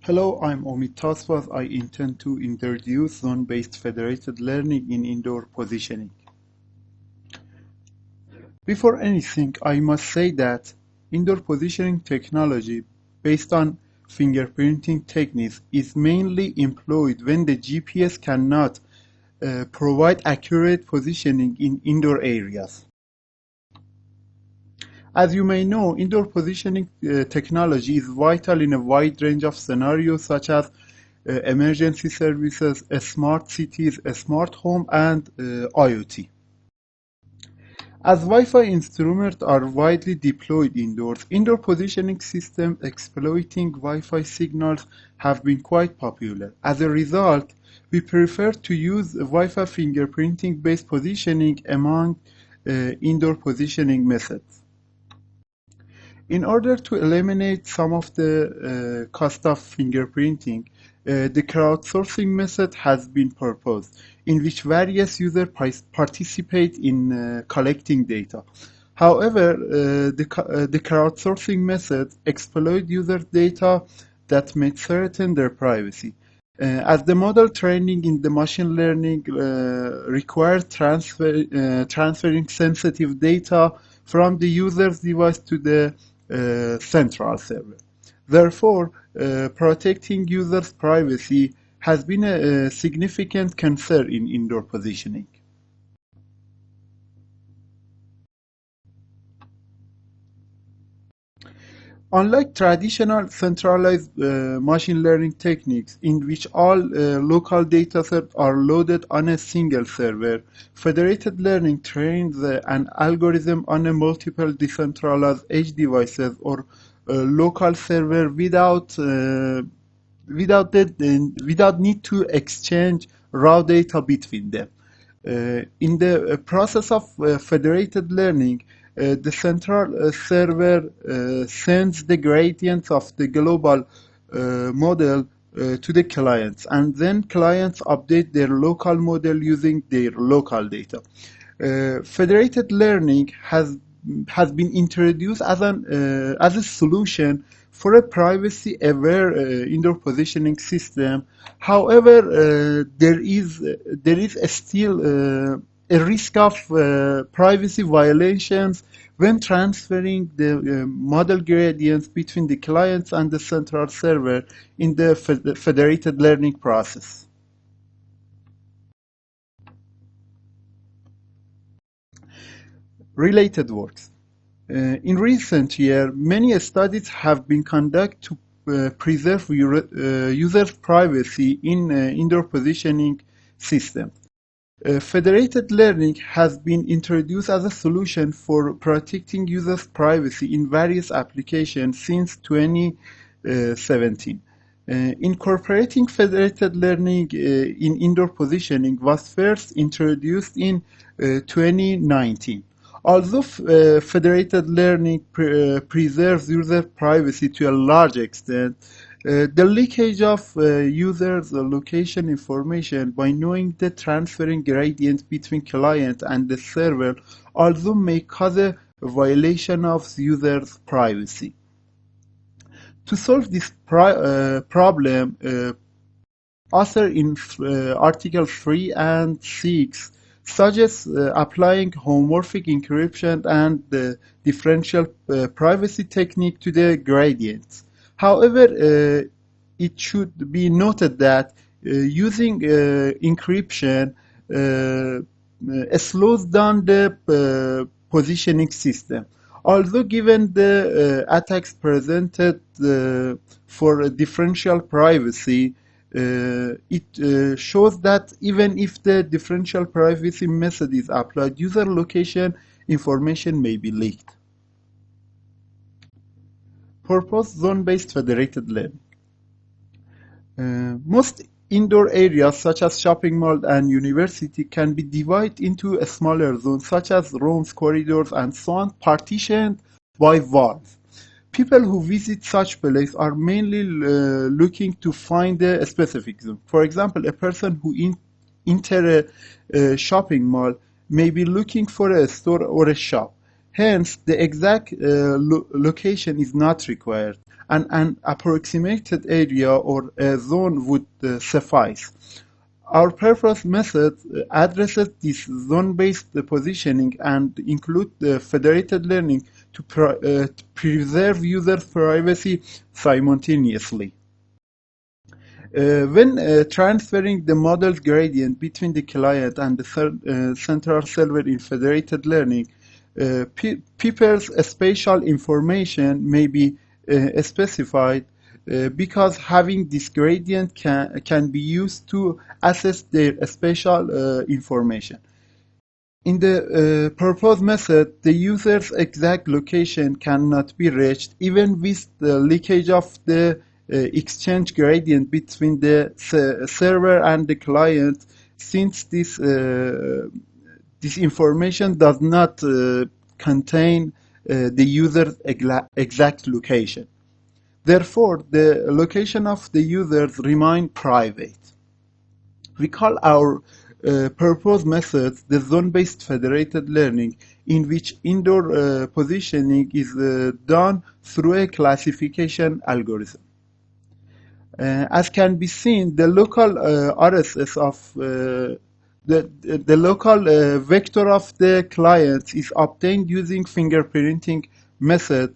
Hello, I'm Omid Tasbaz. I intend to introduce zone-based federated learning in indoor positioning. Before anything, I must say that indoor positioning technology based on fingerprinting techniques is mainly employed when the GPS cannot provide accurate positioning in indoor areas. As you may know, indoor positioning technology is vital in a wide range of scenarios such as emergency services, smart cities, a smart home, and IoT. As Wi-Fi instruments are widely deployed indoors, indoor positioning systems exploiting Wi-Fi signals have been quite popular. As a result, we prefer to use Wi-Fi fingerprinting-based positioning among indoor positioning methods. In order to eliminate some of the cost of fingerprinting, the crowdsourcing method has been proposed, in which various users participate in collecting data. However, the crowdsourcing method exploits users' data that may threaten their privacy. As the model training in the machine learning requires transferring sensitive data from the user's device to the central server. Therefore, protecting users' privacy has been a significant concern in indoor positioning. Unlike traditional centralized machine learning techniques in which all local datasets are loaded on a single server, federated learning trains an algorithm on a multiple decentralized edge devices or local server without need to exchange raw data between them. In the process of federated learning, the central server sends the gradients of the global model to the clients, and then clients update their local model using their local data. Federated learning has been introduced as a solution for a privacy-aware indoor positioning system. However, there is still a risk of privacy violations when transferring the model gradients between the clients and the central server in the federated learning process. Related works. In recent years, many studies have been conducted to preserve users' privacy in indoor positioning systems. Federated learning has been introduced as a solution for protecting users' privacy in various applications since 2017. Incorporating federated learning in indoor positioning was first introduced in 2019. Although federated learning preserves user privacy to a large extent, the leakage of users' location information by knowing the transferring gradient between client and the server also may cause a violation of users' privacy. To solve this problem, author in Article 3 and 6 suggests applying homomorphic encryption and the differential privacy technique to the gradients. However, it should be noted that using encryption slows down the positioning system. Although given the attacks presented for differential privacy, it shows that even if the differential privacy method is applied, user location information may be leaked. Purpose zone-based federated learning. Most indoor areas such as shopping malls and university can be divided into a smaller zones such as rooms, corridors, and so on, partitioned by walls. People who visit such places are mainly looking to find a specific zone. For example, a person who enters a shopping mall may be looking for a store or a shop. Hence, the exact location is not required, and an approximated area or a zone would suffice. Our purpose method addresses this zone-based positioning and includes the federated learning to preserve user privacy simultaneously. When transferring the model's gradient between the client and the central server in federated learning, people's spatial information may be specified because having this gradient can be used to assess their spatial information. In the proposed method, the user's exact location cannot be reached even with the leakage of the exchange gradient between the server and the client, since this information does not contain the user's exact location. Therefore, the location of the users remain private. We call our proposed method the zone-based federated learning, in which indoor positioning is done through a classification algorithm. As can be seen, the local RSS of the local vector of the client is obtained using fingerprinting method.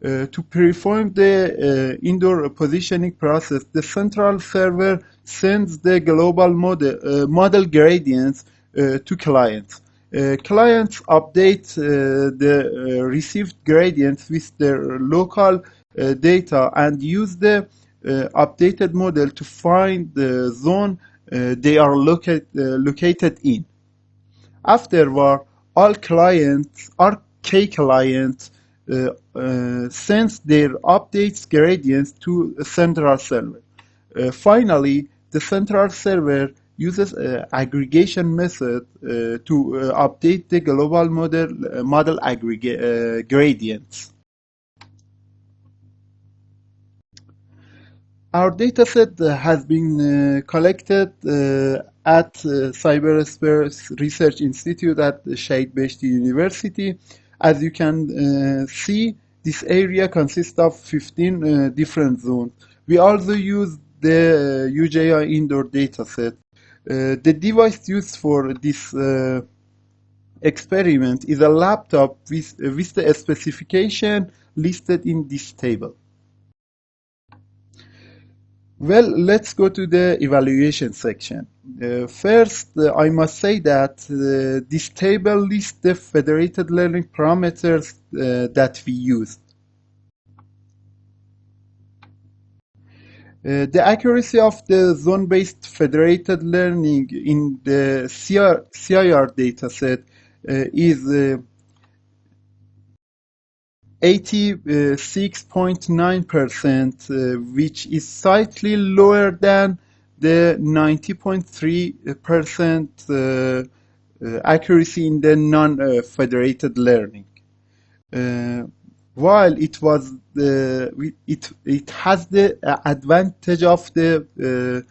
To perform the indoor positioning process, the central server sends the global model gradients to clients. Clients update the received gradients with their local data and use the updated model to find the zone they are located in. Afterward, all K clients sends their updates gradients to a central server. Finally, the central server uses aggregation method to update the global model gradients. Our dataset has been collected at Cyberspace Research Institute at the Shahid Beheshti University. As you can see, this area consists of 15 different zones. We also use the UJI indoor dataset. The device used for this experiment is a laptop with the specification listed in this table. Well, let's go to the evaluation section. First, I must say that this table lists the federated learning parameters that we used. The accuracy of the zone-based federated learning in the CIR dataset is 86.9%, which is slightly lower than the 90.3% accuracy in the non-federated learning. While it has the advantage of the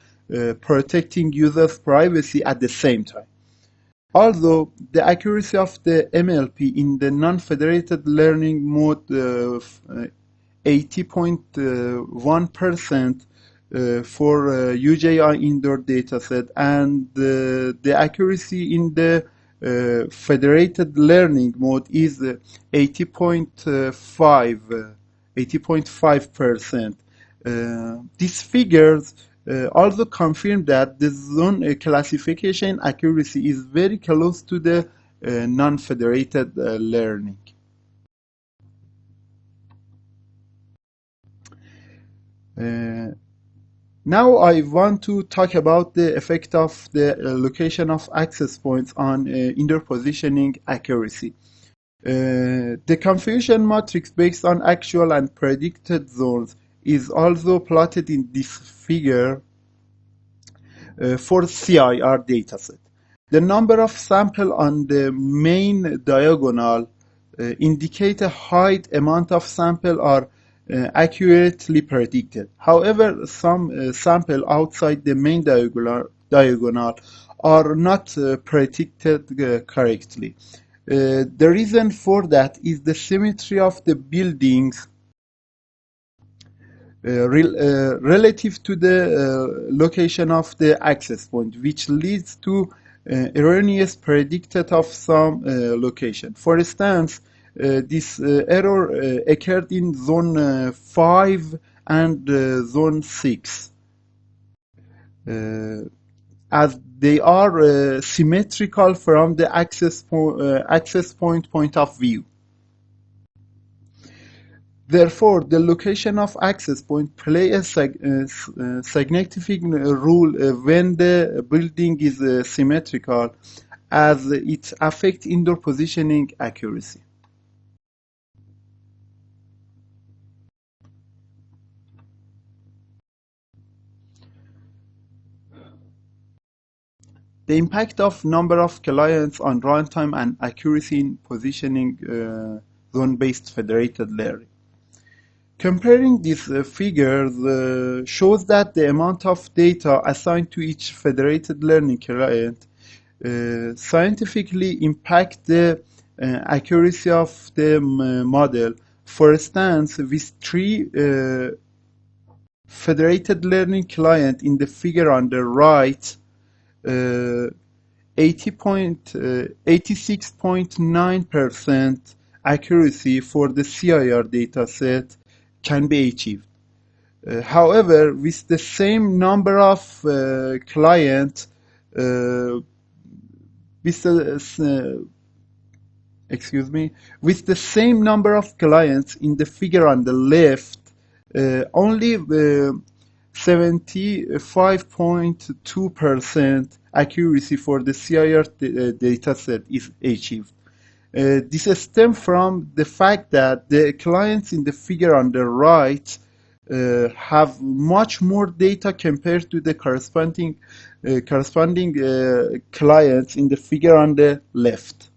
protecting users' privacy at the same time. Although the accuracy of the MLP in the non-federated learning mode 80.1% for UJI indoor dataset, and the accuracy in the federated learning mode is 80.5%. These figures also confirm that the zone classification accuracy is very close to the non-federated learning. Now I want to talk about the effect of the location of access points on indoor positioning accuracy. The confusion matrix based on actual and predicted zones is also plotted in this figure for CIR dataset. The number of samples on the main diagonal indicate a high amount of samples are accurately predicted. However, some samples outside the main diagonal are not predicted correctly. The reason for that is the symmetry of the buildings relative to the location of the access point, which leads to erroneous predicted of some location. For instance, this error occurred in zone 5 and zone 6. As they are symmetrical from the access point of view. Therefore, the location of access point play a significant role when the building is symmetrical, as it affects indoor positioning accuracy. The impact of number of clients on runtime and accuracy in positioning zone-based federated learning. Comparing these figures shows that the amount of data assigned to each federated learning client scientifically impact the accuracy of the model. For instance, with 3 federated learning clients in the figure on the right, 86.9% accuracy for the CIR dataset can be achieved. However, with the same number of clients, with the same number of clients in the figure on the left, only 75.2% accuracy for the CIR dataset is achieved. This stems from the fact that the clients in the figure on the right have much more data compared to the corresponding clients in the figure on the left.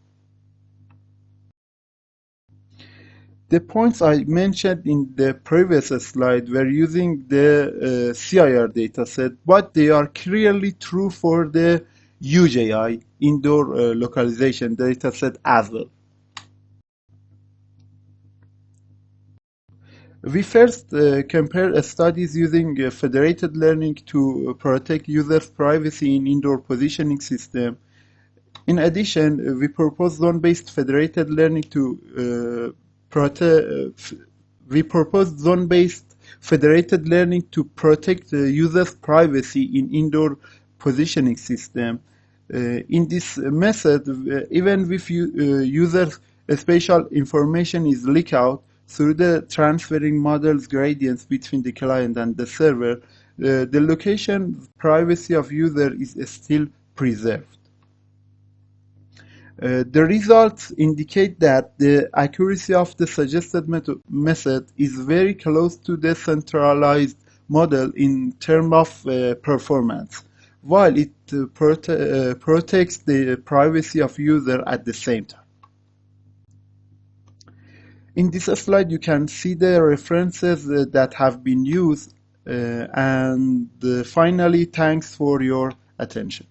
The points I mentioned in the previous slide were using the CIR dataset, but they are clearly true for the UJI, indoor localization dataset as well. We first compared studies using federated learning to protect users' privacy in indoor positioning system. In addition, we proposed zone-based federated learning to protect users' privacy in indoor positioning system. In this method, even if users' spatial information is leaked out through the transferring models gradients between the client and the server, the location privacy of user is still preserved. The results indicate that the accuracy of the suggested method is very close to the centralized model in terms of performance, while it protects the privacy of user at the same time. In this slide, you can see the references that have been used, and finally, thanks for your attention.